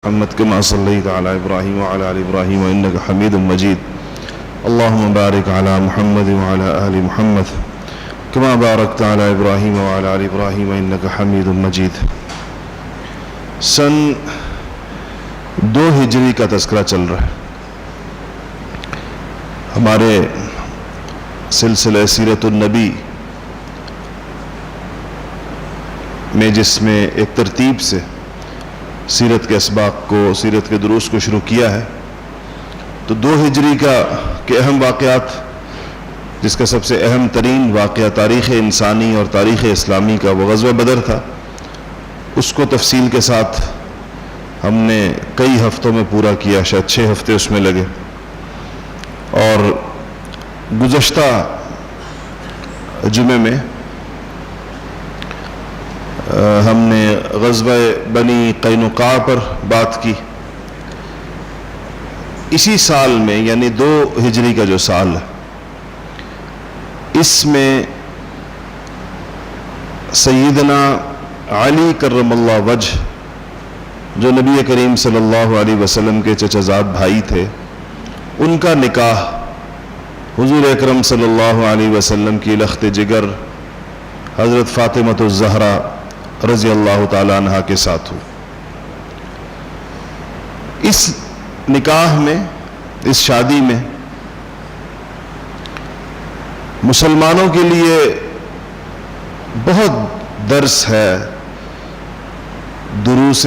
محمد كما صليت على إبراهيم وعلى آل إبراهيم إنك حميد مجيد. اللهم بارك على محمد وعلى آل محمد كما باركت على إبراهيم وعلى آل إبراهيم إنك حميد مجيد. سن 2 ہجری کا تذکرہ چل رہا ہے ہمارے سلسلہ سیرت النبی میں، جس میں ایک ترتیب سے سیرت کے اسباق کو، سیرت کے دروس کو شروع کیا ہے. تو 2 ہجری کے اہم واقعات، جس کا سب سے اہم ترین واقعہ تاریخ انسانی اور تاریخ اسلامی کا وہ غزوہ بدر تھا. اس کو تفصیل کے ساتھ ہم نے کئی ہفتوں میں پورا کیا، شاید 6 ہفتے اس میں لگے. اور گزشتہ جمعے میں ہم نے غزوہ بنی قینقاع پر بات کی. اسی سال میں، یعنی 2 ہجری کا جو سال ہے، اس میں سیدنا علی کرم اللہ وجہ، جو نبی کریم صلی اللہ علیہ وسلم کے چچا زاد بھائی تھے، ان کا نکاح حضور اکرم صلی اللہ علیہ وسلم کی لخت جگر حضرت فاطمہ الزہرا رضی اللہ تعالی عنہ کے ساتھ ہو. اس نکاح میں، اس شادی میں مسلمانوں کے لیے بہت درس ہے، دروس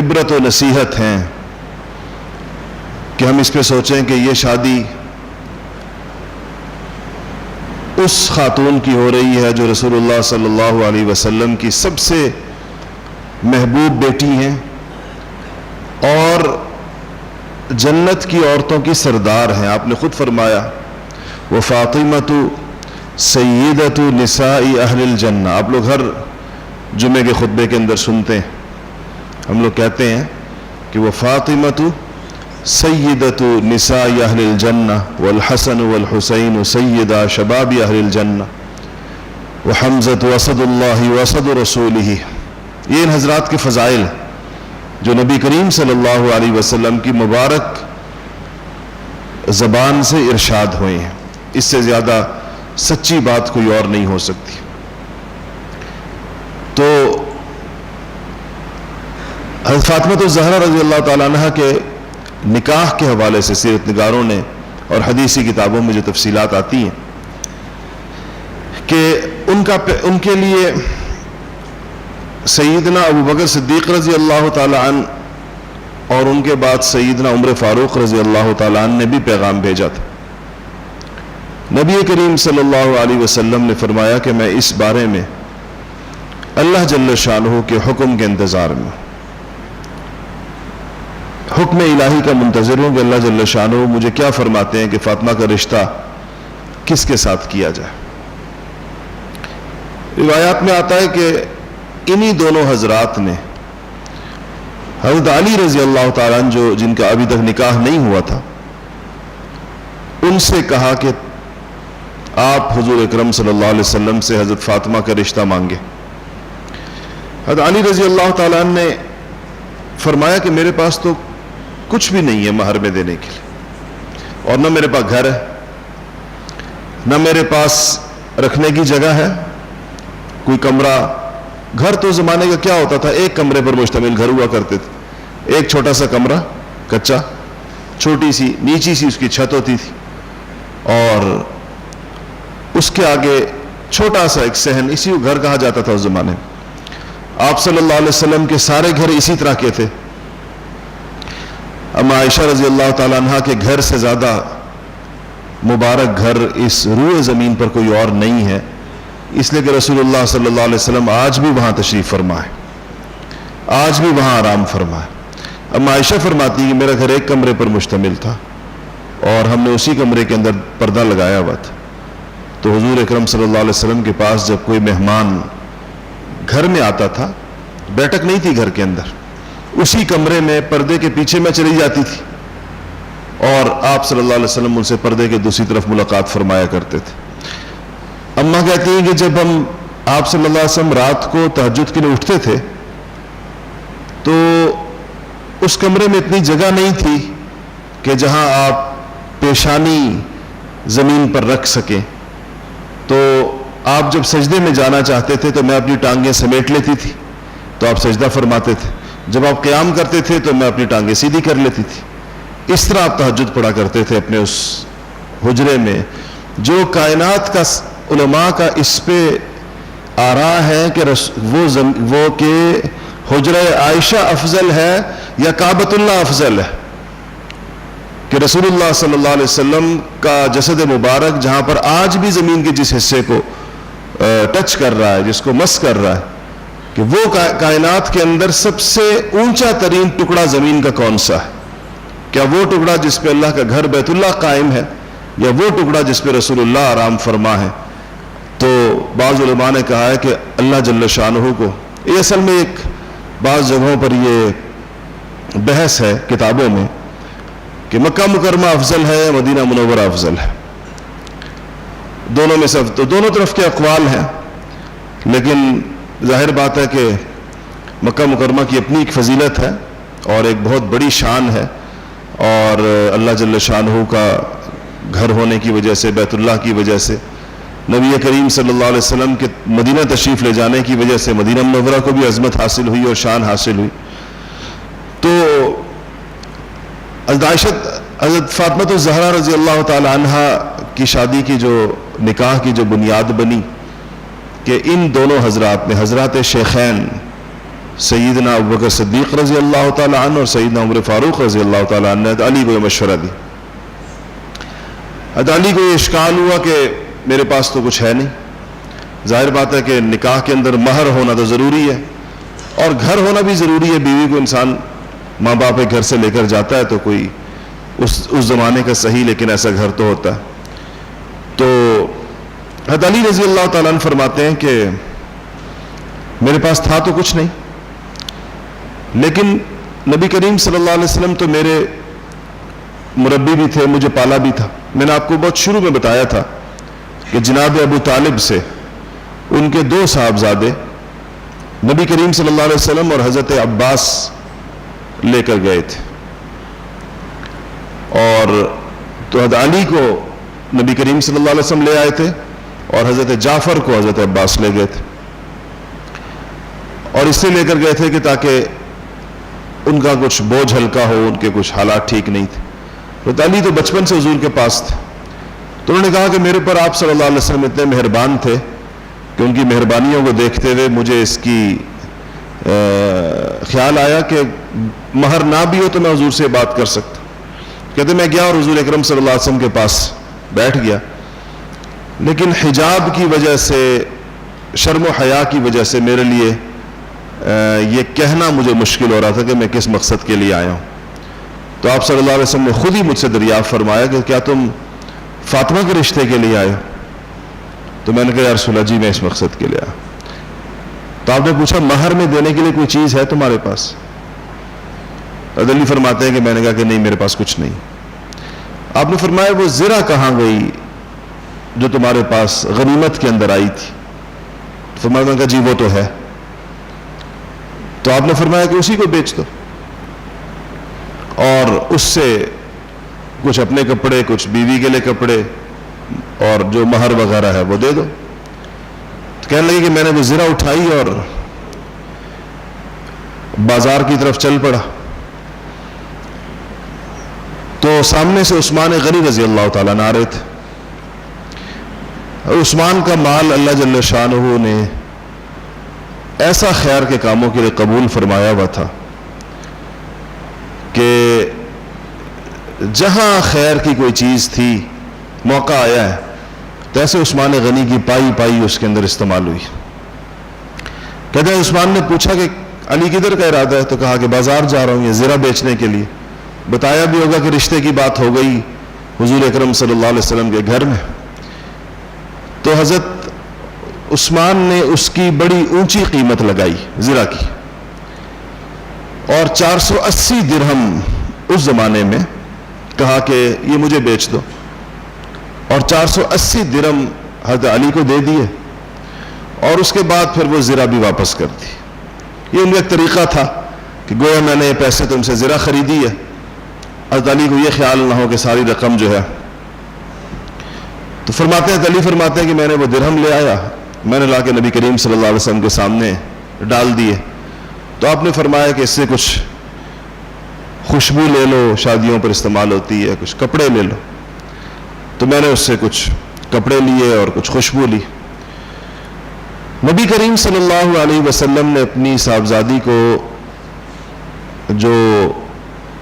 عبرت و نصیحت ہیں کہ ہم اس پہ سوچیں کہ یہ شادی اس خاتون کی ہو رہی ہے جو رسول اللہ صلی اللہ علیہ وسلم کی سب سے محبوب بیٹی ہیں اور جنت کی عورتوں کی سردار ہیں. آپ نے خود فرمایا وَفَاطِمَةُ سَيِّدَةُ نِسَاءِ أَهْلِ الْجَنَّةِ. آپ لوگ ہر جمعے کے خطبے کے اندر سنتے ہیں، ہم لوگ کہتے ہیں کہ وَفَاطِمَةُ سیدۃ نساء اہل الجنہ والحسن والحسین سیدہ شباب اہل الجنہ وحمزۃ وسد اللہ وسد رسولہ. یہ ان حضرات کے فضائل جو نبی کریم صلی اللہ علیہ وسلم کی مبارک زبان سے ارشاد ہوئے ہیں. اس سے زیادہ سچی بات کوئی اور نہیں ہو سکتی. تو حضرت فاطمہ الزہرا رضی اللہ تعالیٰ عنہ کے نکاح کے حوالے سے سیرت نگاروں نے اور حدیثی کتابوں میں جو تفصیلات آتی ہیں کہ ان کے لیے سیدنا ابو بکر صدیق رضی اللہ تعالیٰ عنہ اور ان کے بعد سیدنا عمر فاروق رضی اللہ تعالیٰ عنہ نے بھی پیغام بھیجا تھا. نبی کریم صلی اللہ علیہ وسلم نے فرمایا کہ میں اس بارے میں اللہ جل شانہ کے حکم کے انتظار میں، حکم الہی کا منتظر ہوں کہ اللہ جل شانہ مجھے کیا فرماتے ہیں کہ فاطمہ کا رشتہ کس کے ساتھ کیا جائے. روایات میں آتا ہے کہ انہی دونوں حضرات نے حضرت علی رضی اللہ تعالیٰ عنہ جن کا ابھی تک نکاح نہیں ہوا تھا، ان سے کہا کہ آپ حضور اکرم صلی اللہ علیہ وسلم سے حضرت فاطمہ کا رشتہ مانگے. حضرت علی رضی اللہ تعالیٰ عنہ نے فرمایا کہ میرے پاس تو کچھ بھی نہیں ہے مہر میں دینے کے لیے، اور نہ میرے پاس گھر ہے، نہ میرے پاس رکھنے کی جگہ ہے، کوئی کمرہ. گھر تو زمانے کا کیا ہوتا تھا، ایک کمرے پر مشتمل گھر ہوا کرتے تھے. ایک چھوٹا سا کمرہ کچا، چھوٹی سی نیچی سی اس کی چھت ہوتی تھی، اور اس کے آگے چھوٹا سا ایک صحن، اسی کو گھر کہا جاتا تھا اس زمانے میں. آپ صلی اللہ علیہ وسلم کے سارے گھر اسی طرح کے تھے. اما عائشہ رضی اللہ تعالیٰ عنہ کے گھر سے زیادہ مبارک گھر اس روئے زمین پر کوئی اور نہیں ہے، اس لیے کہ رسول اللہ صلی اللہ علیہ وسلم آج بھی وہاں تشریف فرما ہے، آج بھی وہاں آرام فرما ہے. اما عائشہ فرماتی کہ میرا گھر ایک کمرے پر مشتمل تھا اور ہم نے اسی کمرے کے اندر پردہ لگایا ہوا تھا. تو حضور اکرم صلی اللہ علیہ وسلم کے پاس جب کوئی مہمان گھر میں آتا تھا، بیٹھک نہیں تھی گھر کے اندر، اسی کمرے میں پردے کے پیچھے میں چلی جاتی تھی اور آپ صلی اللہ علیہ وسلم ان سے پردے کے دوسری طرف ملاقات فرمایا کرتے تھے. اماں کہتی ہیں کہ جب ہم آپ صلی اللہ علیہ وسلم رات کو تہجد کے لیے اٹھتے تھے تو اس کمرے میں اتنی جگہ نہیں تھی کہ جہاں آپ پیشانی زمین پر رکھ سکیں، تو آپ جب سجدے میں جانا چاہتے تھے تو میں اپنی ٹانگیں سمیٹ لیتی تھی تو آپ سجدہ فرماتے تھے، جب آپ قیام کرتے تھے تو میں اپنی ٹانگیں سیدھی کر لیتی تھی۔ اس طرح آپ تہجد پڑھا کرتے تھے اپنے اس حجرے میں، جو کائنات کا علماء کا اس پہ آرا ہے کہ وہ کہ حجرہ عائشہ افضل ہے یا کعبۃ اللہ افضل ہے، کہ رسول اللہ صلی اللہ علیہ وسلم کا جسد مبارک جہاں پر آج بھی زمین کے جس حصے کو ٹچ کر رہا ہے، جس کو مس کر رہا ہے، کہ وہ کائنات کے اندر سب سے اونچا ترین ٹکڑا زمین کا کون سا ہے؟ کیا وہ ٹکڑا جس پہ اللہ کا گھر بیت اللہ قائم ہے، یا وہ ٹکڑا جس پہ رسول اللہ آرام فرما ہے؟ تو بعض علماء نے کہا ہے کہ اللہ جل شانہ کو، یہ اصل میں ایک بعض جگہوں پر یہ بحث ہے کتابوں میں کہ مکہ مکرمہ افضل ہے یا مدینہ منورہ افضل ہے، دونوں میں سے تو دونوں طرف کے اقوال ہیں، لیکن ظاہر بات ہے کہ مکہ مکرمہ کی اپنی ایک فضیلت ہے اور ایک بہت بڑی شان ہے، اور اللہ جل شانہ کا گھر ہونے کی وجہ سے، بیت اللہ کی وجہ سے، نبی کریم صلی اللہ علیہ وسلم کے مدینہ تشریف لے جانے کی وجہ سے مدینہ منورہ کو بھی عظمت حاصل ہوئی اور شان حاصل ہوئی۔ تو حضرت فاطمہ الزہرا رضی اللہ تعالی عنہا کی شادی کی جو نکاح کی جو بنیاد بنی کہ ان دونوں حضرات نے، حضرات شیخین سیدنا ابوبکر صدیق رضی اللہ تعالی عنہ اور سیدنا عمر فاروق رضی اللہ تعالی عنہ نے علی کو یہ مشورہ دی۔ علی کو یہ اشکال ہوا کہ میرے پاس تو کچھ ہے نہیں، ظاہر بات ہے کہ نکاح کے اندر مہر ہونا تو ضروری ہے اور گھر ہونا بھی ضروری ہے، بیوی کو انسان ماں باپ کے گھر سے لے کر جاتا ہے تو کوئی اس زمانے کا صحیح لیکن ایسا گھر تو ہوتا ہے۔ تو حضرت علی رضی اللہ تعالیٰ عنہ فرماتے ہیں کہ میرے پاس تھا تو کچھ نہیں، لیکن نبی کریم صلی اللہ علیہ وسلم تو میرے مربی بھی تھے، مجھے پالا بھی تھا۔ میں نے آپ کو بہت شروع میں بتایا تھا کہ جناب ابو طالب سے ان کے دو صاحبزادے نبی کریم صلی اللہ علیہ وسلم اور حضرت عباس لے کر گئے تھے، اور تو حضرت علی کو نبی کریم صلی اللہ علیہ وسلم لے آئے تھے اور حضرت جعفر کو حضرت عباس لے گئے تھے، اور اس سے لے کر گئے تھے کہ تاکہ ان کا کچھ بوجھ ہلکا ہو، ان کے کچھ حالات ٹھیک نہیں تھے۔ حضرت علی تو بچپن سے حضور کے پاس تھے، تو انہوں نے کہا کہ میرے پر آپ صلی اللہ علیہ وسلم اتنے مہربان تھے کہ ان کی مہربانیوں کو دیکھتے ہوئے مجھے اس کی خیال آیا کہ مہر نہ بھی ہو تو میں حضور سے بات کر سکتا۔ کہتے میں گیا اور حضور اکرم صلی اللہ علیہ وسلم کے پاس بیٹھ گیا، لیکن حجاب کی وجہ سے، شرم و حیا کی وجہ سے میرے لیے یہ کہنا مجھے مشکل ہو رہا تھا کہ میں کس مقصد کے لیے آیا ہوں۔ تو آپ صلی اللہ علیہ وسلم نے خود ہی مجھ سے دریافت فرمایا کہ کیا تم فاطمہ کے رشتے کے لیے آئے ہو؟ تو میں نے کہا یا رسول اللہ جی میں اس مقصد کے لیے آیا۔ تو آپ نے پوچھا مہر میں دینے کے لیے کوئی چیز ہے تمہارے پاس؟ حضرت علی فرماتے ہیں کہ میں نے کہا کہ نہیں میرے پاس کچھ نہیں۔ آپ نے فرمایا وہ زرہ کہاں گئی جو تمہارے پاس غنیمت کے اندر آئی تھی؟ فرمایا میں نے کہا جی وہ تو ہے۔ تو آپ نے فرمایا کہ اسی کو بیچ دو اور اس سے کچھ اپنے کپڑے، کچھ بیوی کے لیے کپڑے اور جو مہر وغیرہ ہے وہ دے دو۔ تو کہنے لگے کہ میں نے وہ زرہ اٹھائی اور بازار کی طرف چل پڑا، تو سامنے سے عثمان غنی رضی اللہ تعالیٰ عنہ آ رہے تھے، اور عثمان کا مال اللہ جل شانہ نے ایسا خیر کے کاموں کے لیے قبول فرمایا ہوا تھا کہ جہاں خیر کی کوئی چیز تھی، موقع آیا ہے، تو ایسے عثمان غنی کی پائی پائی اس کے اندر استعمال ہوئی۔ کہتے ہیں عثمان نے پوچھا کہ علی کدھر کا ارادہ ہے؟ تو کہا کہ بازار جا رہا ہوں یہ زرہ بیچنے کے لیے۔ بتایا بھی ہوگا کہ رشتے کی بات ہو گئی حضور اکرم صلی اللہ علیہ وسلم کے گھر میں۔ تو حضرت عثمان نے اس کی بڑی اونچی قیمت لگائی زرہ کی، اور 480 درہم اس زمانے میں کہا کہ یہ مجھے بیچ دو، اور 480 درہم حضرت علی کو دے دیے، اور اس کے بعد پھر وہ زرہ بھی واپس کر دی۔ یہ ان کا ایک طریقہ تھا کہ گویا میں نے یہ پیسے تم سے زرہ خریدی ہے. حضرت علی کو یہ خیال نہ ہو کہ ساری رقم جو ہے. تو فرماتے ہیں علی فرماتے ہیں کہ میں نے وہ درہم لے آیا, میں نے لا کے نبی کریم صلی اللہ علیہ وسلم کے سامنے ڈال دیے. تو آپ نے فرمایا کہ اس سے کچھ خوشبو لے لو, شادیوں پر استعمال ہوتی ہے, کچھ کپڑے لے لو. تو میں نے اس سے کچھ کپڑے لیے اور کچھ خوشبو لی. نبی کریم صلی اللہ علیہ وسلم نے اپنی صاحبزادی کو جو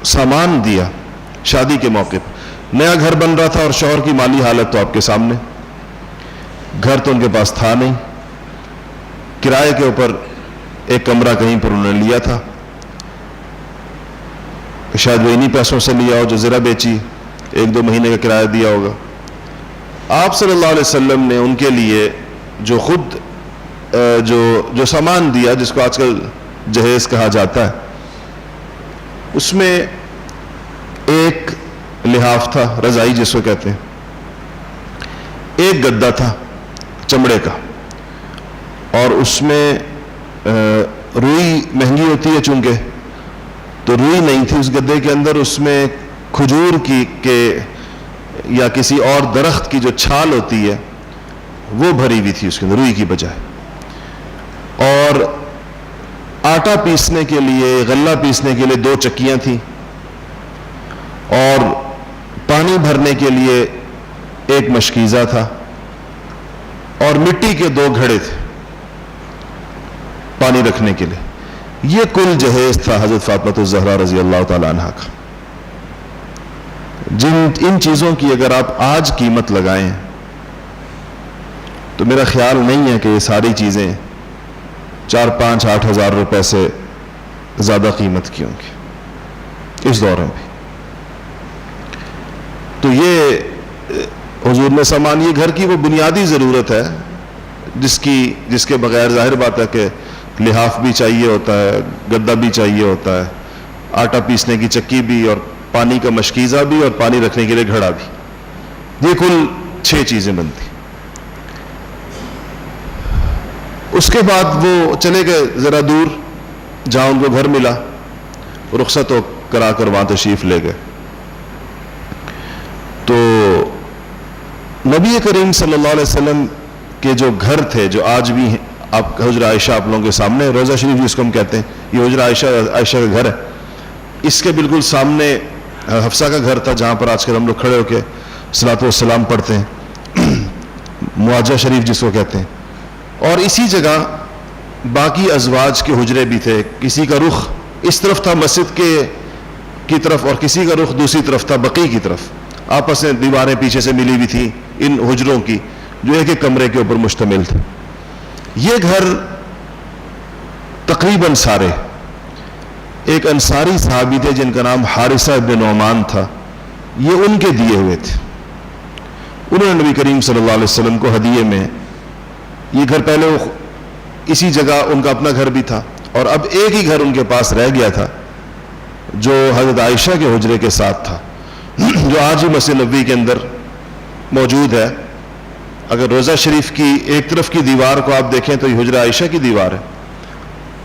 سامان دیا شادی کے موقع پر, نیا گھر بن رہا تھا اور شوہر کی مالی حالت تو آپ کے سامنے, گھر تو ان کے پاس تھا نہیں, کرائے کے اوپر ایک کمرہ کہیں پر انہوں نے لیا تھا, شاید وہ انہی پیسوں سے لیا ہو جو زرہ بیچی, 1-2 مہینے کا کرایہ دیا ہوگا. آپ صلی اللہ علیہ وسلم نے ان کے لیے جو خود جو سامان دیا, جس کو آج کل جہیز کہا جاتا ہے, اس میں ایک لحاف تھا, رضائی جس کو کہتے ہیں, ایک گدا تھا چمڑے کا, اور اس میں روئی مہنگی ہوتی ہے چونکہ, تو روئی نہیں تھی اس گدے کے اندر, اس میں کھجور کی یا کسی اور درخت کی جو چھال ہوتی ہے وہ بھری ہوئی تھی اس کے اندر, روئی کی بجائے. اور آٹا پیسنے کے لیے, غلہ پیسنے کے لیے 2 چکیاں تھیں, اور پانی بھرنے کے لیے ایک مشکیزہ تھا, اور مٹی کے 2 گھڑے تھے پانی رکھنے کے لیے. یہ کل جہیز تھا حضرت فاطمہ الزہرا رضی اللہ تعالی عنہا کا. ان چیزوں کی اگر آپ آج قیمت لگائیں تو میرا خیال نہیں ہے کہ یہ ساری چیزیں 4-5-8 ہزار روپے سے زیادہ قیمت کی ہوں گی اس دور میں بھی. تو یہ حضور نے سامان, یہ گھر کی وہ بنیادی ضرورت ہے جس کے بغیر ظاہر بات ہے کہ لحاف بھی چاہیے ہوتا ہے, گدا بھی چاہیے ہوتا ہے, آٹا پیسنے کی چکی بھی, اور پانی کا مشکیزہ بھی, اور پانی رکھنے کے لیے گھڑا بھی. یہ کل 6 چیزیں بنتی. اس کے بعد وہ چلے گئے ذرا دور جہاں ان کو گھر ملا, رخصت ہو کرا کر وہاں تشریف لے گئے. تو نبی کریم صلی اللہ علیہ وسلم کے جو گھر تھے, جو آج بھی ہیں, آپ حجرہ عائشہ آپ لوگوں کے سامنے, روضہ شریف جس کو ہم کہتے ہیں, یہ حجرہ عائشہ کا گھر ہے. اس کے بالکل سامنے حفصہ کا گھر تھا جہاں پر آج کل ہم لوگ کھڑے ہو کے صلاۃ والسلام پڑھتے ہیں, معاجہ شریف جس کو کہتے ہیں. اور اسی جگہ باقی ازواج کے حجرے بھی تھے. کسی کا رخ اس طرف تھا مسجد کی طرف, اور کسی کا رخ دوسری طرف تھا بقیع کی طرف. آپس میں دیواریں پیچھے سے ملی ہوئی تھی ان حجروں کی, جو ایک ایک کمرے کے اوپر مشتمل تھے. یہ گھر تقریباً سارے ایک انصاری صحابی تھے جن کا نام حارثہ ابن نعمان تھا, یہ ان کے دیے ہوئے تھے. انہوں نے نبی کریم صلی اللہ علیہ وسلم کو ہدیے میں, یہ گھر پہلے اسی جگہ ان کا اپنا گھر بھی تھا, اور اب ایک ہی گھر ان کے پاس رہ گیا تھا جو حضرت عائشہ کے حجرے کے ساتھ تھا, جو آج ہی مسجد نبوی کے اندر موجود ہے. اگر روضہ شریف کی ایک طرف کی دیوار کو آپ دیکھیں تو یہ حجرہ عائشہ کی دیوار ہے,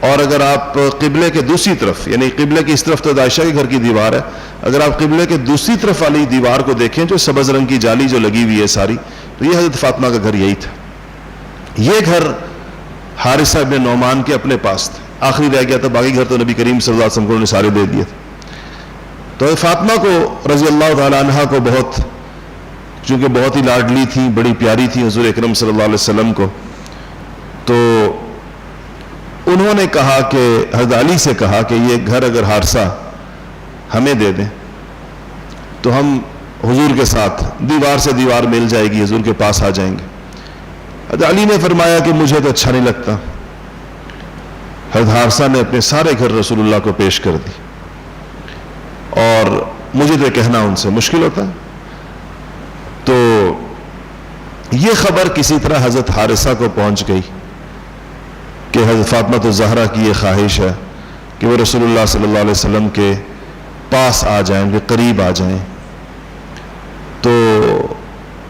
اور اگر آپ قبلے کے دوسری طرف, یعنی قبلے کی اس طرف تو عائشہ کے گھر کی دیوار ہے, اگر آپ قبلے کے دوسری طرف والی دیوار کو دیکھیں جو سبز رنگ کی جالی جو لگی ہوئی ہے ساری, تو یہ حضرت فاطمہ کا گھر یہی تھا. یہ گھر حارثہ ابن نعمان کے اپنے پاس تھا, آخری رہ گیا تھا, باقی گھر تو نبی کریم صلی اللہ علیہ وسلم کو انہوں نے سارے دے دیے تھے. تو فاطمہ کو رضی اللہ تعالی عنہا کو چونکہ بہت ہی لاڈلی تھی, بڑی پیاری تھی حضور اکرم صلی اللہ علیہ وسلم کو, تو انہوں نے کہا کہ حضرت علی سے کہا کہ یہ گھر اگر حارثہ ہمیں دے دیں تو ہم حضور کے ساتھ دیوار سے دیوار مل جائے گی, حضور کے پاس آ جائیں گے. حضرت علی نے فرمایا کہ مجھے تو اچھا نہیں لگتا. حضرت حارثہ نے اپنے سارے گھر رسول اللہ کو پیش کر دی, اور مجھے تو کہنا ان سے مشکل ہوتا ہے. تو یہ خبر کسی طرح حضرت حارثہ کو پہنچ گئی کہ حضرت فاطمہ الزہرا کی یہ خواہش ہے کہ وہ رسول اللہ صلی اللہ علیہ وسلم کے پاس آ جائیں, ان کے قریب آ جائیں. تو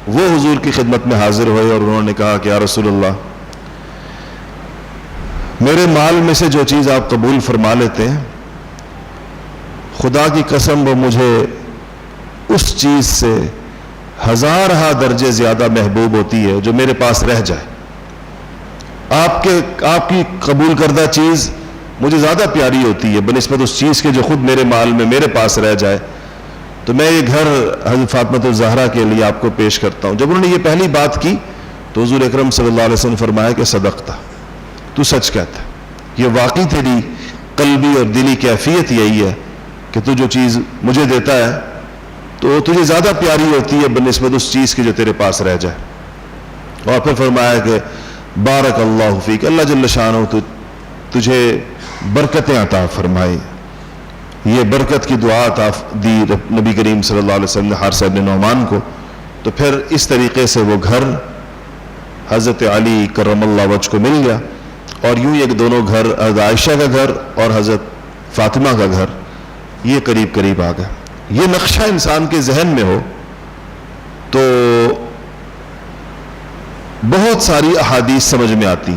وہ حضور کی خدمت میں حاضر ہوئے اور انہوں نے کہا کہ یا رسول اللہ, میرے مال میں سے جو چیز آپ قبول فرما لیتے ہیں خدا کی قسم وہ مجھے اس چیز سے ہزارہ درجے زیادہ محبوب ہوتی ہے جو میرے پاس رہ جائے. آپ کی قبول کردہ چیز مجھے زیادہ پیاری ہوتی ہے بنسبت اس چیز کے جو خود میرے مال میں میرے پاس رہ جائے. تو میں یہ گھر حضرت فاطمہ الزہرا کے لیے آپ کو پیش کرتا ہوں. جب انہوں نے یہ پہلی بات کی تو حضور اکرم صلی اللہ علیہ وسلم نے فرمایا کہ صدقتا، تو سچ کہتا ہے. یہ واقعی تیری قلبی اور دلی کیفیت یہی ہے کہ تو جو چیز مجھے دیتا ہے تو تجھے زیادہ پیاری ہوتی ہے بنسبت اس چیز کی جو تیرے پاس رہ جائے. اور پھر فرمایا کہ بارک اللہ فیک، اللہ جل شانہ تجھے برکتیں عطا فرمائے. یہ برکت کی دعا عطا دی نبی کریم صلی اللہ علیہ وسلم نے حارثہ بن نعمان کو. تو پھر اس طریقے سے وہ گھر حضرت علی کرم اللہ وجہ کو مل گیا، اور یوں یہ دونوں گھر، حضرت عائشہ کا گھر اور حضرت فاطمہ کا گھر، یہ قریب قریب آ گئے. یہ نقشہ انسان کے ذہن میں ہو تو بہت ساری احادیث سمجھ میں آتی.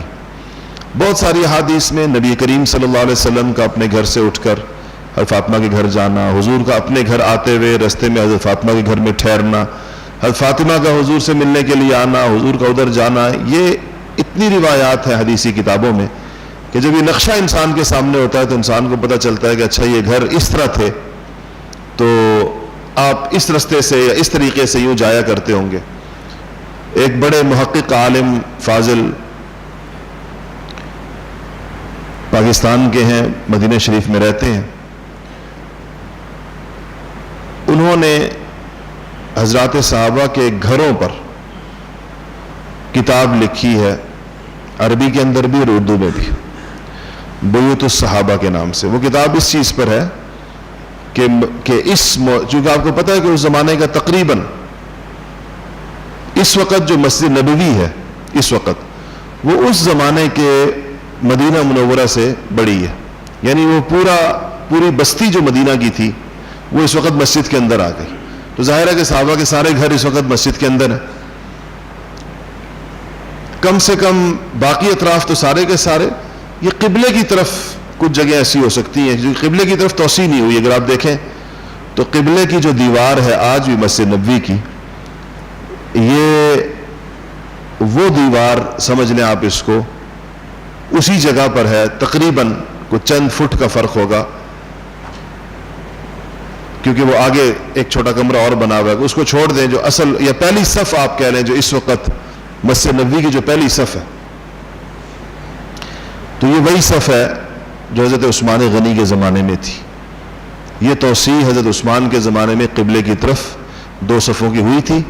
بہت ساری احادیث میں نبی کریم صلی اللہ علیہ وسلم کا اپنے گھر سے اٹھ کر حضرت فاطمہ کے گھر جانا، حضور کا اپنے گھر آتے ہوئے رستے میں حضرت فاطمہ کے گھر میں ٹھہرنا، حضرت فاطمہ کا حضور سے ملنے کے لیے آنا، حضور کا ادھر جانا. یہ اتنی روایات ہیں حدیثی کتابوں میں کہ جب یہ نقشہ انسان کے سامنے ہوتا ہے تو انسان کو پتہ چلتا ہے کہ اچھا یہ گھر اس طرح تھے، تو آپ اس رستے سے یا اس طریقے سے یوں جایا کرتے ہوں گے. ایک بڑے محقق عالم فاضل پاکستان کے ہیں، مدینہ شریف میں رہتے ہیں. انہوں نے حضرات صحابہ کے گھروں پر کتاب لکھی ہے، عربی کے اندر بھی اور اردو میں بھی، بیوت الصحابہ کے نام سے. وہ کتاب اس چیز پر ہے کہ چونکہ آپ کو پتہ ہے کہ اس زمانے کا تقریباً اس وقت جو مسجد نبوی ہے اس وقت وہ اس زمانے کے مدینہ منورہ سے بڑی ہے. یعنی وہ پوری بستی جو مدینہ کی تھی وہ اس وقت مسجد کے اندر آ گئی. تو ظاہر ہے کہ صحابہ کے سارے گھر اس وقت مسجد کے اندر ہیں. کم سے کم باقی اطراف تو سارے کے سارے یہ قبلے کی طرف کچھ جگہ ایسی ہو سکتی ہیں جو قبلے کی طرف توسیع نہیں ہوئی. اگر آپ دیکھیں تو قبلے کی جو دیوار ہے آج بھی مسجد نبوی کی، یہ وہ دیوار سمجھ لیں آپ اس کو، اسی جگہ پر ہے. تقریباً کوئی چند فٹ کا فرق ہوگا کیونکہ وہ آگے ایک چھوٹا کمرہ اور بنا ہوا ہے. اس کو چھوڑ دیں، جو اصل یا پہلی صف آپ کہہ لیں جو اس وقت مسجد نبوی کی جو پہلی صف ہے، تو یہ وہی صف ہے جو حضرت عثمان غنی کے زمانے میں تھی. یہ توسیع حضرت عثمان کے زمانے میں قبلے کی طرف 2 صفوں کی ہوئی تھی،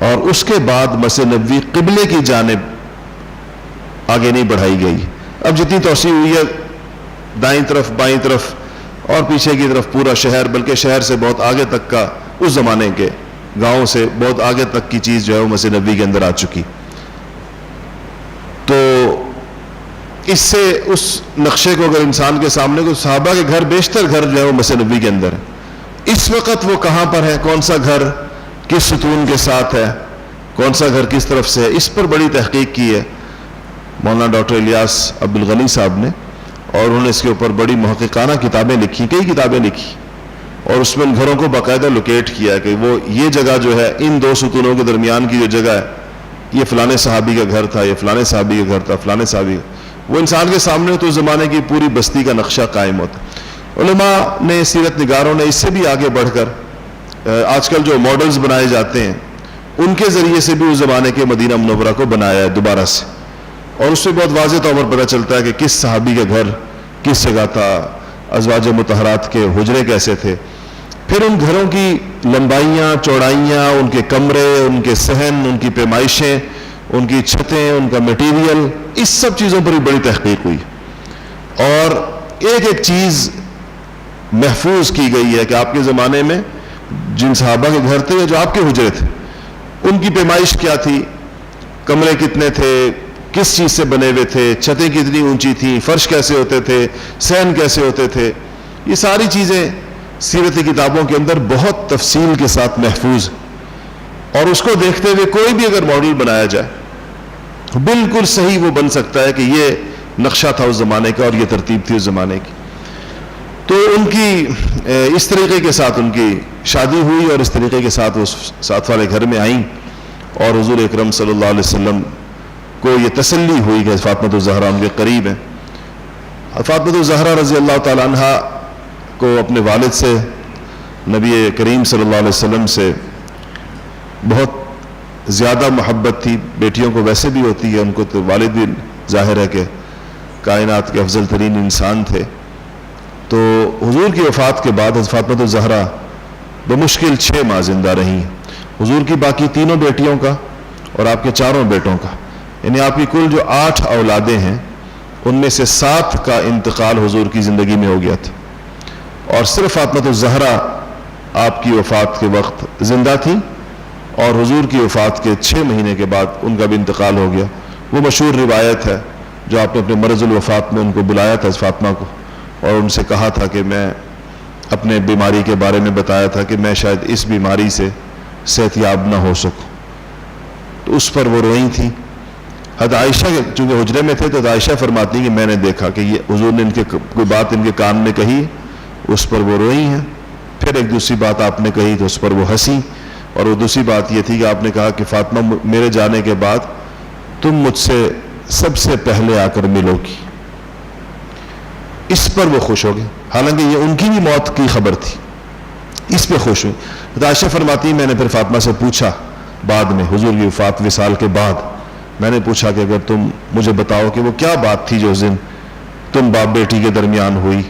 اور اس کے بعد مسجد نبوی قبلے کی جانب آگے نہیں بڑھائی گئی. اب جتنی توسیع ہوئی ہے دائیں طرف بائیں طرف اور پیچھے کی طرف پورا شہر، بلکہ شہر سے بہت آگے تک کا، اس زمانے کے گاؤں سے بہت آگے تک کی چیز جو ہے وہ مسجد نبوی کے اندر آ چکی. تو اس سے اس نقشے کو اگر انسان کے سامنے کو، صحابہ کے گھر بیشتر گھر جو ہے وہ مسجد نبوی کے اندر ہے. اس وقت وہ کہاں پر ہے، کون سا گھر کس ستون کے ساتھ ہے، کون سا گھر کس طرف سے ہے، اس پر بڑی تحقیق کی ہے مولانا ڈاکٹر الیاس عبدالغنی صاحب نے، اور انہوں نے اس کے اوپر بڑی محققانہ کتابیں لکھی، کئی کتابیں لکھی، اور اس میں ان گھروں کو باقاعدہ لوکیٹ کیا کہ وہ یہ جگہ جو ہے ان 2 ستونوں کے درمیان کی جو جگہ ہے یہ فلانے صحابی کا گھر تھا، یہ فلانے صحابی کا گھر تھا، فلانے صحابی. وہ انسان کے سامنے تو اس زمانے کی پوری بستی کا نقشہ قائم ہوتا. علماء نے، سیرت نگاروں نے اس سے بھی آگے بڑھ کر آج کل جو ماڈلز بنائے جاتے ہیں ان کے ذریعے سے بھی اس زمانے کے مدینہ منورہ کو بنایا ہے دوبارہ سے، اور اس سے بہت واضح طور پر پتہ چلتا ہے کہ کس صحابی کا گھر کس جگہ تھا، ازواج مطہرات کے حجرے کیسے تھے، پھر ان گھروں کی لمبائیاں چوڑائیاں، ان کے کمرے، ان کے صحن، ان کی پیمائشیں، ان کی چھتیں، ان کا میٹیریل، اس سب چیزوں پر بھی بڑی تحقیق ہوئی. اور ایک ایک چیز محفوظ کی گئی ہے کہ آپ کے زمانے میں جن صحابہ کے گھر تھے یا جو آپ کے حجرے تھے ان کی پیمائش کیا تھی، کمرے کتنے تھے، کس چیز سے بنے ہوئے تھے، چھتیں کتنی اونچی تھیں، فرش کیسے ہوتے تھے، صحن کیسے ہوتے تھے. یہ ساری چیزیں سیرتی کتابوں کے اندر بہت تفصیل کے ساتھ محفوظ، اور اس کو دیکھتے ہوئے کوئی بھی اگر ماڈل بنایا جائے بالکل صحیح وہ بن سکتا ہے کہ یہ نقشہ تھا اس زمانے کا اور یہ ترتیب تھی اس زمانے کی. تو ان کی اس طریقے کے ساتھ ان کی شادی ہوئی اور اس طریقے کے ساتھ وہ ساتھ والے گھر میں آئیں اور حضور اکرم صلی اللہ علیہ وسلم کو یہ تسلی ہوئی کہ فاطمہ الزہرا ان کے قریب ہیں. فاطمہ الزہرا رضی اللہ تعالی عنہ کو اپنے والد سے، نبی کریم صلی اللہ علیہ وسلم سے بہت زیادہ محبت تھی. بیٹیوں کو ویسے بھی ہوتی ہے، ان کو تو والد بھی ظاہر ہے کہ کائنات کے افضل ترین انسان تھے. تو حضور کی وفات کے بعد حضرت فاطمہ الزہرا بمشکل 6 ماہ زندہ رہی. حضور کی باقی تینوں بیٹیوں کا اور آپ کے 4 بیٹوں کا، یعنی آپ کی کل جو 8 اولادیں ہیں ان میں سے 7 کا انتقال حضور کی زندگی میں ہو گیا تھا، اور صرف فاطمہ الزہرا آپ کی وفات کے وقت زندہ تھی اور حضور کی وفات کے 6 مہینے کے بعد ان کا بھی انتقال ہو گیا. وہ مشہور روایت ہے جو آپ نے اپنے مرض الوفات میں ان کو بلایا تھا فاطمہ کو، اور ان سے کہا تھا کہ میں اپنے بیماری کے بارے میں بتایا تھا کہ میں شاید اس بیماری سے صحت یاب نہ ہو سکوں. تو اس پر وہ روئی تھی. حضرت عائشہ چونکہ حجرے میں تھے تو حضرت عائشہ فرماتی ہیں کہ میں نے دیکھا کہ یہ حضور نے کوئی بات ان کے کان میں کہی، اس پر وہ روئی ہیں. پھر ایک دوسری بات آپ نے کہی تو اس پر وہ ہنسی، اور وہ دوسری بات یہ تھی کہ آپ نے کہا کہ فاطمہ میرے جانے کے بعد تم مجھ سے سب سے پہلے آ کر ملو گی. اس پر وہ خوش ہو گئے، حالانکہ یہ ان کی بھی موت کی خبر تھی، اس پہ خوش ہوئی. عائشہ فرماتی میں نے پھر فاطمہ سے پوچھا بعد میں حضور کی وفات وصال کے بعد، میں نے پوچھا کہ اگر تم مجھے بتاؤ کہ وہ کیا بات تھی جو اس دن تم باپ بیٹی کے درمیان ہوئی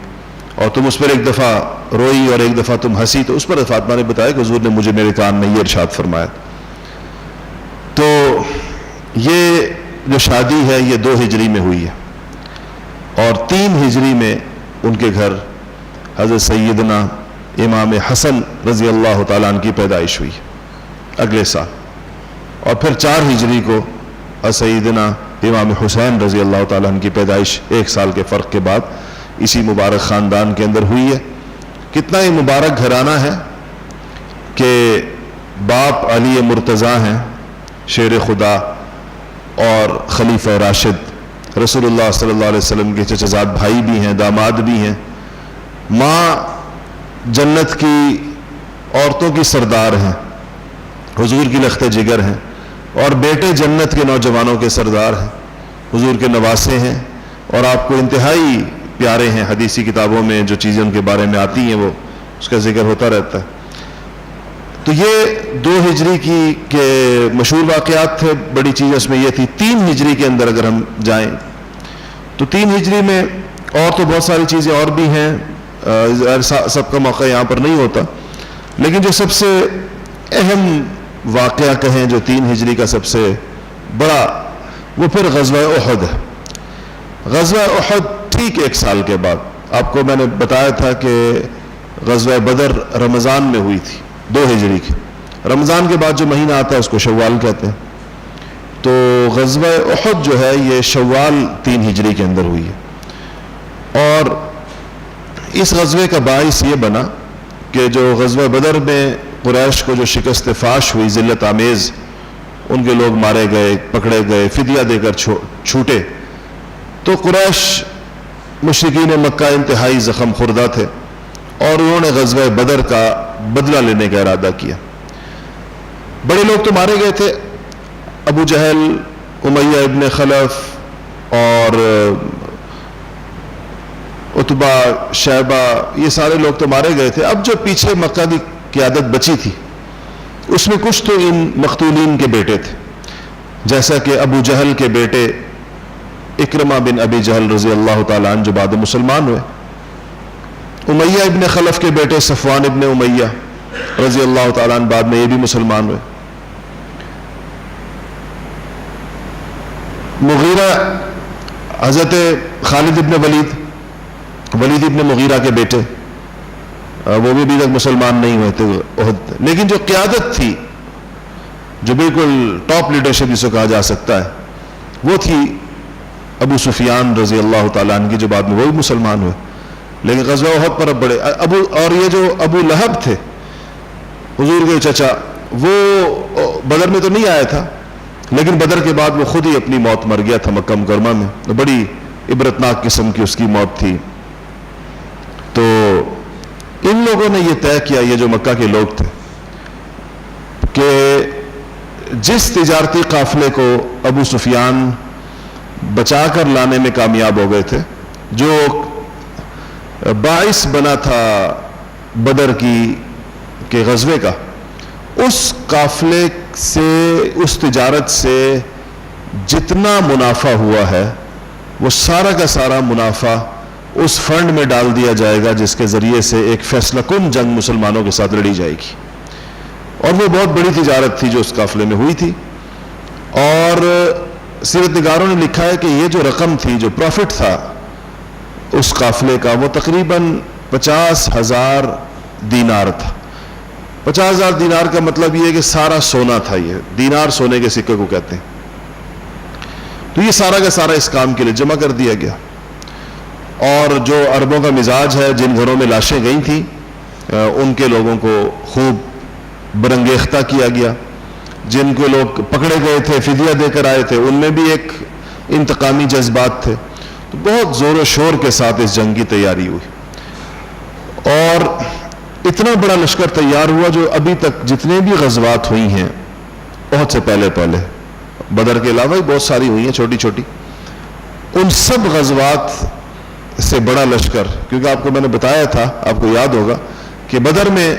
اور تم اس پر ایک دفعہ روئی اور ایک دفعہ تم ہنسی، تو اس پر فاطمہ نے بتایا کہ حضور نے مجھے میرے کان میں یہ ارشاد فرمایا. تو یہ جو شادی ہے یہ 2 ہجری میں ہوئی ہے، اور 3 ہجری میں ان کے گھر حضرت سیدنا امام حسن رضی اللہ تعالیٰ عنہ کی پیدائش ہوئی اگلے سال، اور پھر 4 ہجری کو سیدنا امام حسین رضی اللہ تعالیٰ عنہ کی پیدائش 1 سال کے فرق کے بعد اسی مبارک خاندان کے اندر ہوئی ہے. کتنا ہی مبارک گھرانہ ہے کہ باپ علی مرتضیٰ ہیں، شیر خدا اور خلیفہ راشد، رسول اللہ صلی اللہ علیہ وسلم کے چچا زاد بھائی بھی ہیں، داماد بھی ہیں. ماں جنت کی عورتوں کی سردار ہیں، حضور کی لخت جگر ہیں، اور بیٹے جنت کے نوجوانوں کے سردار ہیں، حضور کے نواسے ہیں، اور آپ کو انتہائی پیارے ہیں. حدیثی کتابوں میں جو چیزیں ان کے بارے میں آتی ہیں وہ اس کا ذکر ہوتا رہتا ہے. تو یہ 2 ہجری کی کے مشہور واقعات تھے. بڑی چیز اس میں یہ تھی 3 ہجری کے اندر اگر ہم جائیں تو 3 ہجری میں اور تو بہت ساری چیزیں اور بھی ہیں، سب کا موقع یہاں پر نہیں ہوتا، لیکن جو سب سے اہم واقعہ کہیں جو 3 ہجری کا سب سے بڑا، وہ پھر غزوہ احد ہے. غزوہ احد ٹھیک 1 سال کے بعد، آپ کو میں نے بتایا تھا کہ غزوہ بدر رمضان میں ہوئی تھی 2 ہجری کی. رمضان کے بعد جو مہینہ آتا ہے اس کو شوال کہتے ہیں. تو غزوہ احد جو ہے یہ شوال 3 ہجری کے اندر ہوئی ہے. اور اس غزوے کا باعث یہ بنا کہ جو غزوہ بدر میں قریش کو جو شکست فاش ہوئی، ذلت آمیز، ان کے لوگ مارے گئے، پکڑے گئے، فدیہ دے کر چھوٹے، تو قریش مشرکین مکہ انتہائی زخم خوردہ تھے اور انہوں نے غزوہ بدر کا بدلہ لینے کا ارادہ کیا. بڑے لوگ تو مارے گئے تھے، ابو جہل، امیہ ابن خلف اور عتبہ، شیبہ، یہ سارے لوگ تو مارے گئے تھے. اب جو پیچھے مکہ کی قیادت بچی تھی اس میں کچھ تو ان مقتولین کے بیٹے تھے، جیسا کہ ابو جہل کے بیٹے اکرمہ بن ابی جہل رضی اللہ تعالیٰ عنہ جو بعد مسلمان ہوئے، امیہ ابن خلف کے بیٹے صفوان ابن امیہ رضی اللہ تعالیٰ عنہ بعد میں یہ بھی مسلمان ہوئے، مغیرہ، حضرت خالد ابن ولید ابن مغیرہ کے بیٹے، وہ بھی ابھی تک مسلمان نہیں ہوئے تھے احد. لیکن جو قیادت تھی، جو بالکل ٹاپ لیڈرشپ جسے کہا جا سکتا ہے، وہ تھی ابو سفیان رضی اللہ تعالیٰ عنہ کی، جو بعد میں وہ بھی مسلمان ہوئے. لیکن غزوہ احد پر اب بڑے اور یہ جو ابو لہب تھے حضور کے چچا، وہ بدر میں تو نہیں آیا تھا، لیکن بدر کے بعد وہ خود ہی اپنی موت مر گیا تھا مکہ مکرمہ میں. بڑی عبرتناک قسم کی اس کی موت تھی. تو ان لوگوں نے یہ طے کیا, یہ جو مکہ کے لوگ تھے, کہ جس تجارتی قافلے کو ابو سفیان بچا کر لانے میں کامیاب ہو گئے تھے, جو باعث بنا تھا بدر کے غزوے کا, اس قافلے سے, اس تجارت سے جتنا منافع ہوا ہے وہ سارا کا سارا منافع اس فنڈ میں ڈال دیا جائے گا جس کے ذریعے سے ایک فیصلہ کن جنگ مسلمانوں کے ساتھ لڑی جائے گی. اور وہ بہت بڑی تجارت تھی جو اس قافلے میں ہوئی تھی. اور سیرت نگاروں نے لکھا ہے کہ یہ جو رقم تھی, جو پروفٹ تھا اس قافلے کا, وہ تقریباً 50,000 دینار تھا. 50,000 دینار کا مطلب یہ ہے کہ سارا سونا تھا. یہ دینار سونے کے سکے کو کہتے ہیں. تو یہ سارا کا سارا اس کام کے لیے جمع کر دیا گیا. اور جو عربوں کا مزاج ہے, جن گھروں میں لاشیں گئی تھیں ان کے لوگوں کو خوب برنگیختہ کیا گیا. جن کو لوگ پکڑے گئے تھے, فدیہ دے کر آئے تھے, ان میں بھی ایک انتقامی جذبات تھے. تو بہت زور و شور کے ساتھ اس جنگ کی تیاری ہوئی, اور اتنا بڑا لشکر تیار ہوا جو ابھی تک جتنے بھی غزوات ہوئی ہیں بہت سے پہلے بدر کے علاوہ بہت ساری ہوئی ہیں چھوٹی چھوٹی, ان سب غزوات سے بڑا لشکر. کیونکہ آپ کو میں نے بتایا تھا, آپ کو یاد ہوگا کہ بدر میں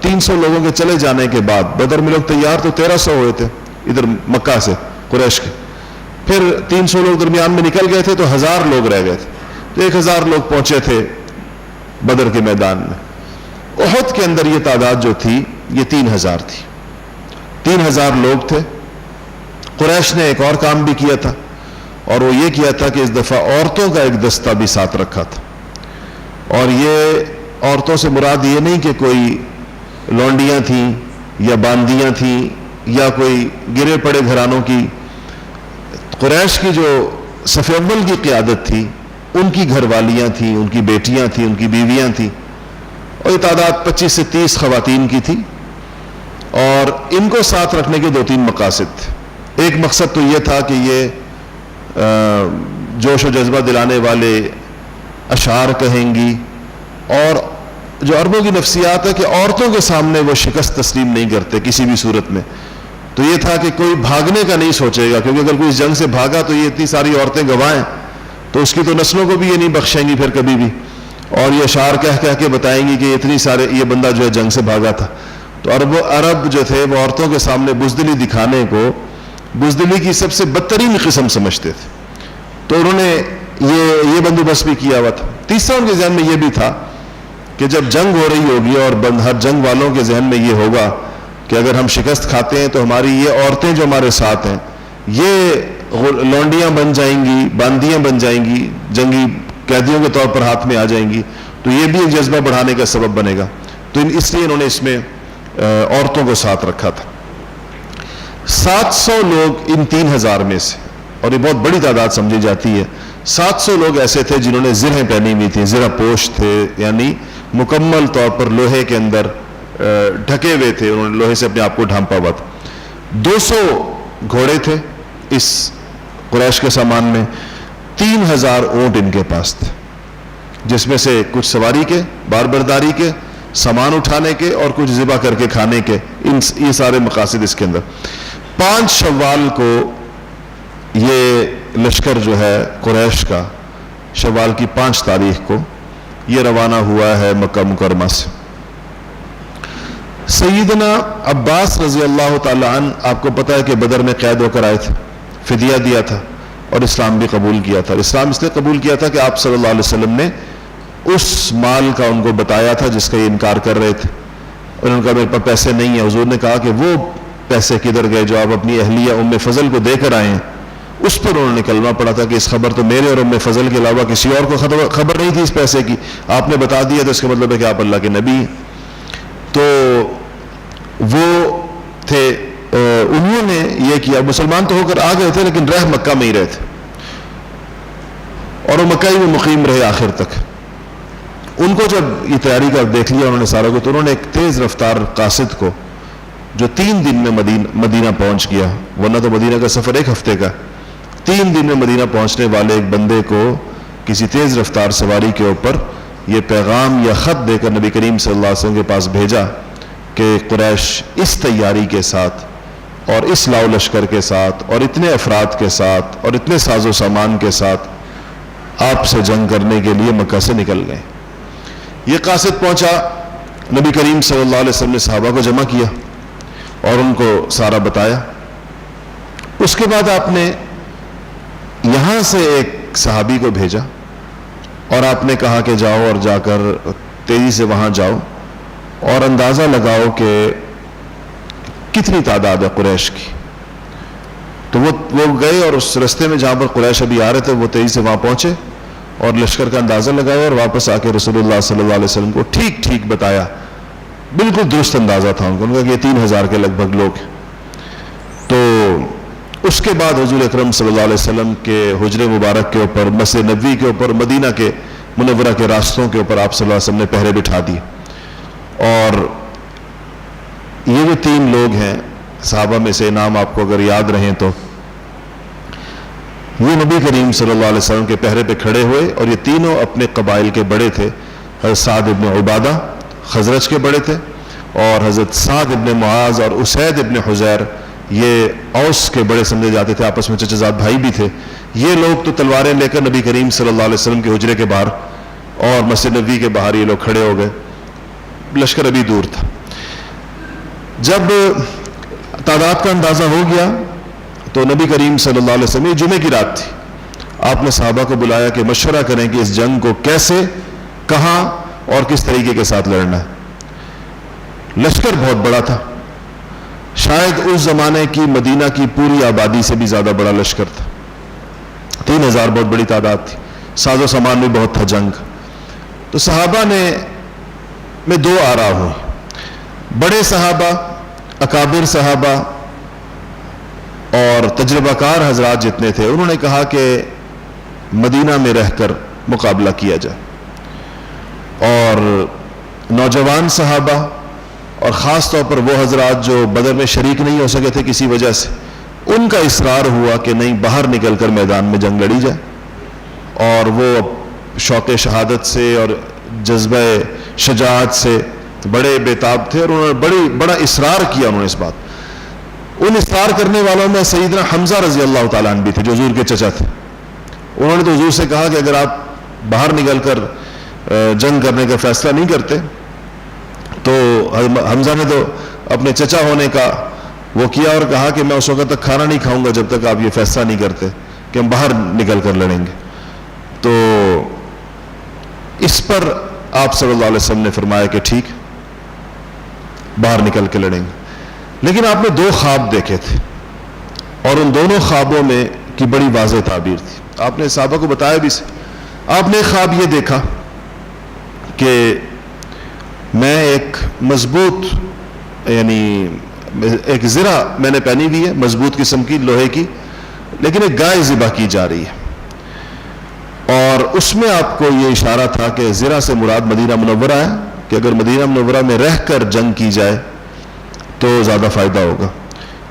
300 لوگوں کے چلے جانے کے بعد, بدر میں لوگ تیار تو 1300 ہوئے تھے ادھر مکہ سے قریش کے, پھر 300 لوگ درمیان میں نکل گئے تھے تو 1000 لوگ رہ گئے تھے. تو 1000 لوگ پہنچے تھے بدر کے میدان میں. احد کے اندر یہ تعداد جو تھی یہ 3000 تھی. 3000 لوگ تھے. قریش نے ایک اور کام بھی کیا تھا, اور وہ یہ کیا تھا کہ اس دفعہ عورتوں کا ایک دستہ بھی ساتھ رکھا تھا. اور یہ عورتوں سے مراد یہ نہیں کہ کوئی لونڈیاں تھیں یا باندیاں تھیں یا کوئی گرے پڑے گھرانوں کی. قریش کی جو صف اول کی قیادت تھی ان کی گھر والیاں تھیں, ان کی بیٹیاں تھیں, ان کی بیویاں تھیں, اور یہ تعداد 25 سے 30 خواتین کی تھی. اور ان کو ساتھ رکھنے کے 2-3 مقاصد تھے. ایک مقصد تو یہ تھا کہ یہ جوش و جذبہ دلانے والے اشعار کہیں گی, اور جو عربوں کی نفسیات ہے کہ عورتوں کے سامنے وہ شکست تسلیم نہیں کرتے کسی بھی صورت میں. تو یہ تھا کہ کوئی بھاگنے کا نہیں سوچے گا, کیونکہ اگر کوئی اس جنگ سے بھاگا تو یہ اتنی ساری عورتیں گوائیں تو اس کی تو نسلوں کو بھی یہ نہیں بخشیں گی پھر کبھی بھی, اور یہ اشعار کہہ کے بتائیں گی کہ اتنی سارے یہ بندہ جو ہے جنگ سے بھاگا تھا. تو عرب جو تھے وہ عورتوں کے سامنے بزدلی دکھانے کو بزدلی کی سب سے بدترین قسم سمجھتے تھے. تو انہوں نے یہ بندوبست بھی کیا ہوا تھا. تیسرا ان کے ذہن میں یہ بھی تھا کہ جب جنگ ہو رہی ہوگی اور ہر جنگ والوں کے ذہن میں یہ ہوگا کہ اگر ہم شکست کھاتے ہیں تو ہماری یہ عورتیں جو ہمارے ساتھ ہیں یہ لونڈیاں بن جائیں گی, باندیاں بن جائیں گی, جنگی قیدیوں کے طور پر ہاتھ میں آ جائیں گی, تو یہ بھی ایک جذبہ بڑھانے کا سبب بنے گا. تو اس لیے انہوں نے اس میں عورتوں کو ساتھ رکھا تھا. 700 لوگ ان 3000 میں سے, اور یہ بہت بڑی تعداد سمجھی جاتی ہے, 700 لوگ ایسے تھے جنہوں نے زرہیں پہنی ہوئی تھی. زرہ پوش تھے, یعنی مکمل طور پر لوہے کے اندر ڈھکے ہوئے تھے, انہوں نے لوہے سے اپنے آپ کو ڈھانپا ہوا تھا. 200 گھوڑے تھے اس قریش کے سامان میں. 3000 اونٹ ان کے پاس تھے, جس میں سے کچھ سواری کے, بار برداری کے, سامان اٹھانے کے, اور کچھ ذبح کر کے کھانے کے. یہ سارے مقاصد اس کے اندر. 5 شوال کو یہ لشکر جو ہے قریش کا, شوال کی 5 تاریخ کو یہ روانہ ہوا ہے مکہ مکرمہ سے. سیدنا عباس رضی اللہ تعالی عنہ, آپ کو پتا ہے کہ بدر میں قید ہو کر آئے تھے, فدیہ دیا تھا اور اسلام بھی قبول کیا تھا. اسلام اس لیے قبول کیا تھا کہ آپ صلی اللہ علیہ وسلم نے اس مال کا ان کو بتایا تھا جس کا یہ انکار کر رہے تھے. انہوں نے کہا میرے پاس پیسے نہیں ہیں. حضور نے کہا کہ وہ پیسے کدھر گئے جو آپ اپنی اہلیہ ام فضل کو دے کر آئے ہیں. اس پر انہوں نے کلمہ پڑھا تھا کہ اس خبر تو میرے اور ام فضل کے علاوہ کسی اور کو خبر نہیں تھی اس پیسے کی, آپ نے بتا دیا تو اس کا مطلب ہے کہ آپ اللہ کے نبی ہیں. تو وہ تھے, انہوں نے یہ کیا. مسلمان تو ہو کر آ گئے تھے لیکن رہ مکہ میں ہی رہے تھے, اور وہ مکہ ہی میں مقیم رہے آخر تک. ان کو جب یہ تیاری کا دیکھ لیا انہوں نے سارا کو, تو انہوں نے ایک تیز رفتار قاصد کو جو 3 دن میں مدینہ پہنچ گیا, ورنہ تو مدینہ کا سفر 1 ہفتے کا, 3 دن میں مدینہ پہنچنے والے ایک بندے کو کسی تیز رفتار سواری کے اوپر یہ پیغام یا خط دے کر نبی کریم صلی اللہ علیہ وسلم کے پاس بھیجا کہ قریش اس تیاری کے ساتھ اور اس لاؤ لشکر کے ساتھ اور اتنے افراد کے ساتھ اور اتنے ساز و سامان کے ساتھ آپ سے جنگ کرنے کے لیے مکہ سے نکل گئے. یہ قاصد پہنچا, نبی کریم صلی اللہ علیہ وسلم نے صحابہ کو جمع کیا اور ان کو سارا بتایا. اس کے بعد آپ نے یہاں سے ایک صحابی کو بھیجا اور آپ نے کہا کہ جاؤ اور جا کر تیزی سے وہاں جاؤ اور اندازہ لگاؤ کہ کتنی تعداد ہے قریش کی. تو وہ گئے اور اس رستے میں جہاں پر قریش ابھی آ رہے تھے وہ تیزی سے وہاں پہنچے اور لشکر کا اندازہ لگایا اور واپس آ کے رسول اللہ صلی اللہ علیہ وسلم کو ٹھیک ٹھیک بتایا. بالکل درست اندازہ تھا ان کو, ان کا کہ 3000 کے لگ بھگ لوگ ہیں. تو اس کے بعد حضور اکرم صلی اللہ علیہ وسلم کے حجر مبارک کے اوپر, مسجد نبوی کے اوپر, مدینہ کے منورہ کے راستوں کے اوپر آپ صلی اللہ علیہ وسلم نے پہرے بٹھا دیے. اور یہ جو 3 لوگ ہیں صحابہ میں سے, نام آپ کو اگر یاد رہیں تو, یہ نبی کریم صلی اللہ علیہ وسلم کے پہرے پہ کھڑے ہوئے اور یہ تینوں اپنے قبائل کے بڑے تھے. حضرت سعد ابن عبادہ خزرج کے بڑے تھے اور حضرت سعد ابن معاذ اور اسید ابن حزیر یہ اوس کے بڑے سمجھے جاتے تھے, آپس میں چچا زاد بھائی بھی تھے. یہ لوگ تو تلواریں لے کر نبی کریم صلی اللہ علیہ وسلم کے حجرے کے باہر اور مسجد نبوی کے باہر یہ لوگ کھڑے ہو گئے. لشکر ابھی دور تھا. جب تعداد کا اندازہ ہو گیا تو نبی کریم صلی اللہ علیہ وسلم, یہ جمعے کی رات تھی, آپ نے صحابہ کو بلایا کہ مشورہ کریں کہ اس جنگ کو کیسے, کہاں اور کس طریقے کے ساتھ لڑنا ہے. لشکر بہت بڑا تھا, شاید اس زمانے کی مدینہ کی پوری آبادی سے بھی زیادہ بڑا لشکر تھا. 3000 بہت بڑی تعداد تھی, ساز و سامان بھی بہت تھا جنگ. تو صحابہ میں 2 آراء ہوئی. بڑے صحابہ, اکابر صحابہ اور تجربہ کار حضرات جتنے تھے, انہوں نے کہا کہ مدینہ میں رہ کر مقابلہ کیا جائے. اور نوجوان صحابہ اور خاص طور پر وہ حضرات جو بدر میں شریک نہیں ہو سکے تھے کسی وجہ سے, ان کا اصرار ہوا کہ نہیں, باہر نکل کر میدان میں جنگ لڑی جائے. اور وہ شوق شہادت سے اور جذبہ شجاعت سے بڑے بیتاب تھے اور انہوں نے بڑا اصرار کیا انہوں نے اس بات. ان اصرار کرنے والوں میں سیدنا حمزہ رضی اللہ تعالیٰ عنہ بھی تھے جو حضور کے چچا تھے. انہوں نے تو حضور سے کہا کہ اگر آپ باہر نکل کر جنگ کرنے کا فیصلہ نہیں کرتے, تو حمزہ نے تو اپنے چچا ہونے کا وہ کیا اور کہا کہ میں اس وقت تک کھانا نہیں کھاؤں گا جب تک آپ یہ فیصلہ نہیں کرتے کہ ہم باہر نکل کر لڑیں گے. تو اس پر آپ صلی اللہ علیہ وسلم نے فرمایا کہ ٹھیک, باہر نکل کے لڑیں گے. لیکن آپ نے 2 خواب دیکھے تھے اور ان دونوں خوابوں میں کی بڑی واضح تعبیر تھی. آپ نے صحابہ کو بتایا بھی سے. آپ نے ایک خواب یہ دیکھا کہ میں ایک مضبوط, یعنی ایک زرہ میں نے پہنی ہوئی ہے مضبوط قسم کی لوہے کی, لیکن ایک گائے ذبح کی جا رہی ہے. اور اس میں آپ کو یہ اشارہ تھا کہ زرہ سے مراد مدینہ منورہ ہے, کہ اگر مدینہ منورہ میں رہ کر جنگ کی جائے تو زیادہ فائدہ ہوگا.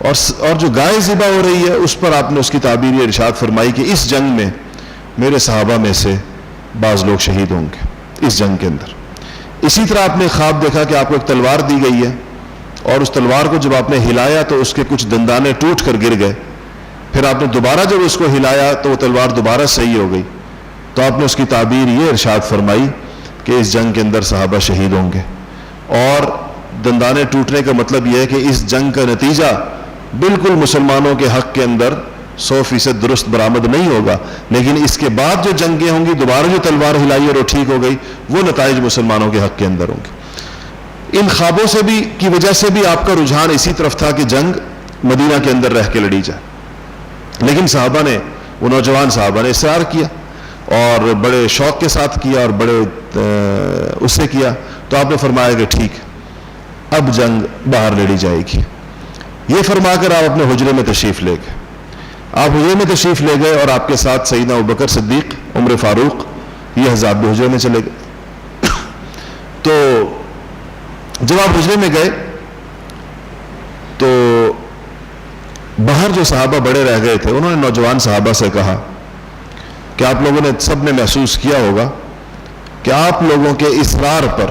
اور جو گائے ذبح ہو رہی ہے اس پر آپ نے اس کی تعبیر یہ ارشاد فرمائی کہ اس جنگ میں میرے صحابہ میں سے بعض لوگ شہید ہوں گے اس جنگ کے اندر. اسی طرح آپ نے خواب دیکھا کہ آپ کو ایک تلوار دی گئی ہے اور اس تلوار کو جب آپ نے ہلایا تو اس کے کچھ دندانے ٹوٹ کر گر گئے. پھر آپ نے دوبارہ جب اس کو ہلایا تو وہ تلوار دوبارہ صحیح ہو گئی. تو آپ نے اس کی تعبیر یہ ارشاد فرمائی کہ اس جنگ کے اندر صحابہ شہید ہوں گے. اور دندانے ٹوٹنے کا مطلب یہ ہے کہ اس جنگ کا نتیجہ بالکل مسلمانوں کے حق کے اندر 100% درست برآمد نہیں ہوگا, لیکن اس کے بعد جو جنگیں ہوں گی, دوبارہ جو تلوار ہلائی اور وہ ٹھیک ہو گئی, وہ نتائج مسلمانوں کے حق کے اندر ہوں گے. ان خوابوں سے بھی کی وجہ سے بھی آپ کا رجحان اسی طرف تھا کہ جنگ مدینہ کے اندر رہ کے لڑی جائے. لیکن صحابہ نے, وہ نوجوان صحابہ نے اصرار کیا اور بڑے شوق کے ساتھ کیا اور بڑے اس سے کیا. تو آپ نے فرمایا کہ ٹھیک, اب جنگ باہر لڑی جائے گی. یہ فرما کر آپ اپنے حجرے میں تشریف لے گئے. آپ حجرے میں تشریف لے گئے اور آپ کے ساتھ سیدنا ابوبکر صدیق, عمر فاروق, یہ حضرات بھی حجرے میں چلے گئے. تو جب آپ حجرے میں گئے تو باہر جو صحابہ بڑے رہ گئے تھے انہوں نے نوجوان صحابہ سے کہا کہ آپ لوگوں نے سب نے محسوس کیا ہوگا کہ آپ لوگوں کے اصرار پر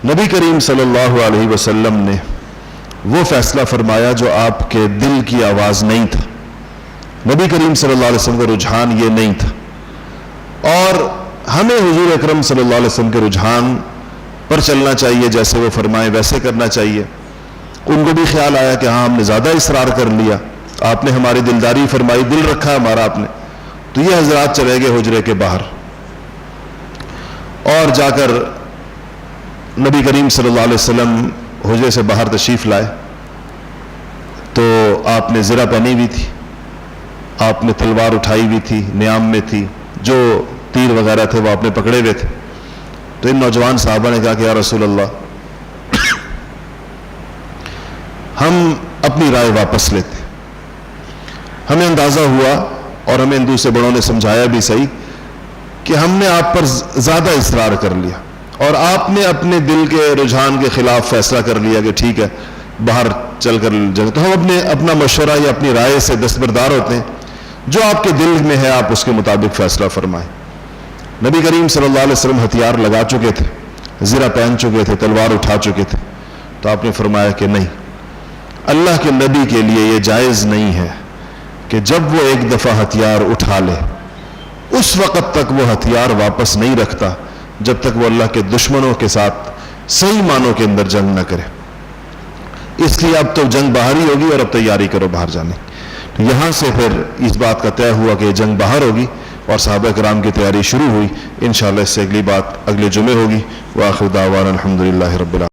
نبی کریم صلی اللہ علیہ وسلم نے وہ فیصلہ فرمایا جو آپ کے دل کی آواز نہیں تھا. نبی کریم صلی اللہ علیہ وسلم کا رجحان یہ نہیں تھا, اور ہمیں حضور اکرم صلی اللہ علیہ وسلم کے رجحان پر چلنا چاہیے, جیسے وہ فرمائے ویسے کرنا چاہیے. ان کو بھی خیال آیا کہ ہاں ہم نے زیادہ اصرار کر لیا, آپ نے ہماری دلداری فرمائی, دل رکھا ہمارا آپ نے. تو یہ حضرات چلے گئے حجرے کے باہر, اور جا کر نبی کریم صلی اللہ علیہ وسلم حجرے سے باہر تشریف لائے تو آپ نے زرہ پہنی ہوئی تھی, آپ نے تلوار اٹھائی ہوئی تھی, نیام میں تھی, جو تیر وغیرہ تھے وہ آپ نے پکڑے ہوئے تھے. تو ان نوجوان صحابہ نے کہا کہ یا رسول اللہ, ہم اپنی رائے واپس لیتے. ہمیں اندازہ ہوا اور ہمیں ان دوسرے بڑوں نے سمجھایا بھی صحیح کہ ہم نے آپ پر زیادہ اصرار کر لیا, اور آپ نے اپنے دل کے رجحان کے خلاف فیصلہ کر لیا کہ ٹھیک ہے باہر چل کر جائیں. تو ہم اپنا مشورہ یا اپنی رائے سے دستبردار ہوتے ہیں, جو آپ کے دل میں ہے آپ اس کے مطابق فیصلہ فرمائیں. نبی کریم صلی اللہ علیہ وسلم ہتھیار لگا چکے تھے, زرہ پہن چکے تھے, تلوار اٹھا چکے تھے. تو آپ نے فرمایا کہ نہیں, اللہ کے نبی کے لیے یہ جائز نہیں ہے کہ جب وہ ایک دفعہ ہتھیار اٹھا لے اس وقت تک وہ ہتھیار واپس نہیں رکھتا جب تک وہ اللہ کے دشمنوں کے ساتھ صحیح معنوں کے اندر جنگ نہ کرے. اس لیے اب تو جنگ باہر ہی ہوگی اور اب تیاری کرو باہر جانے. تو یہاں سے پھر اس بات کا طے ہوا کہ جنگ باہر ہوگی اور صحابہ کرام کی تیاری شروع ہوئی. انشاءاللہ اس سے اگلی بات اگلے جمعے ہوگی. وآخر دعوانا الحمدللہ رب العالمین.